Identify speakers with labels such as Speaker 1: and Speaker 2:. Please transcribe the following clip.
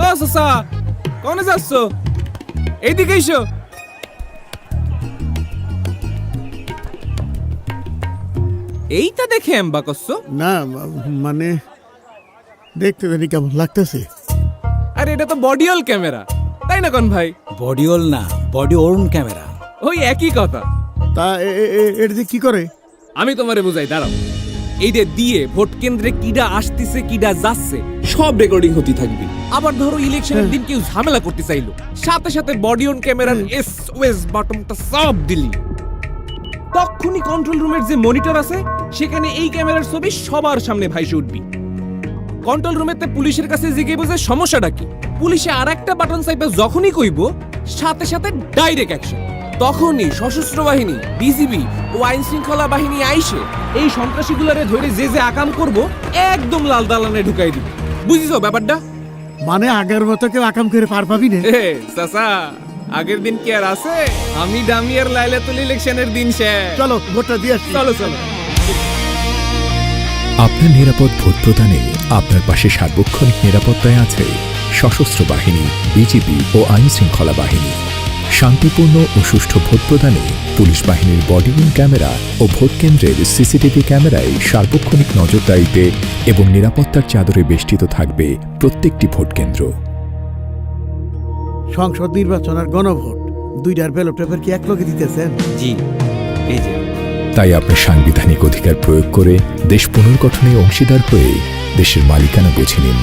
Speaker 1: ও সসা, কোনে যাচ্ছ? এইদিকে এসো। এইটা দেখে এম্বা করছো?
Speaker 2: না মানে দেখতে জানি কেমন লাগতেছে।
Speaker 1: আরে এটা তো বডিওল ক্যামেরা, তাই না কোন ভাই?
Speaker 3: বডিওল না, বডি ওর্ন ক্যামেরা।
Speaker 1: ওই একই কথা।
Speaker 2: তা এটা দিয়ে কি করে?
Speaker 1: আমি তোমারে বুঝাই, দাঁড়াও। এইটা দিয়ে ভোট কেন্দ্রে কিডা আসতেছে কিডা যাচ্ছে সব রেকর্ডিং হতে থাকবে। আবার ধরো ইলেকশনের দিন কেউ ঝামেলা করতে চাইলো, সাথে সাথে বডি অন ক্যামেরার এসওএস বাটনটা সব দিলি, তখনই কন্ট্রোল রুমের যে মনিটর আছে সেখানে এই ক্যামেরার ছবি সবার সামনে ভাইসে উঠবি। কন্ট্রোল রুমেতে পুলিশের কাছে জিজ্ঞেস বুঝে সমস্যাটা কি, পুলিশে আর একটা বাটন চাইবে যখনই কইব সাথে সাথে ডাইরেক্ট অ্যাকশন। তখনই সশস্ত্র বাহিনী, বিজিবি ও আইন শৃঙ্খলা বাহিনী আইসে এই সন্ত্রাসীগুলারে ধরে যে যে আকাম করব একদম লাল দালানে ঢুকাই দিবে। বুঝিছো ব্যাপারটা?
Speaker 2: মানে আগের মতো কেউ আকাম করে পার পাবি না?
Speaker 1: চাচা, আগের দিন কি আর আছে? আমি ডামিয়ার লাইলাতুল ইলেকশনের দিন শেষ।
Speaker 2: চলো ভোটটা দিয়ে আসি।
Speaker 1: চলো চলো।
Speaker 4: আপনার নিরাপদ ভোট প্রদানে আপনার পাশে সার্বক্ষণিক নিরাপত্তায় আছে সশস্ত্র বাহিনী, বিজিবি ও আইন শৃঙ্খলা বাহিনী। শান্তিপূর্ণ ও সুষ্ঠু ভোট প্রদানে পুলিশ বাহিনীর বডিওন ক্যামেরা ও ভোট কেন্দ্রের সিসিটিভি ক্যামেরায় সার্বক্ষণিক নজরদারিতে এবং নিরাপত্তার চাদরে বেষ্টিত থাকবে প্রত্যেকটি ভোট কেন্দ্র।
Speaker 2: সংসদ নির্বাচন আর গণভোট দুইটার ব্যালট পেপার কি একলগে দিতেছেন?
Speaker 3: জি, এই যে।
Speaker 4: তাই আপনার সাংবিধানিক অধিকার প্রয়োগ করে দেশ পুনর্গঠনে অংশীদার হয়ে দেশের মালিকানা বুঝে নিন।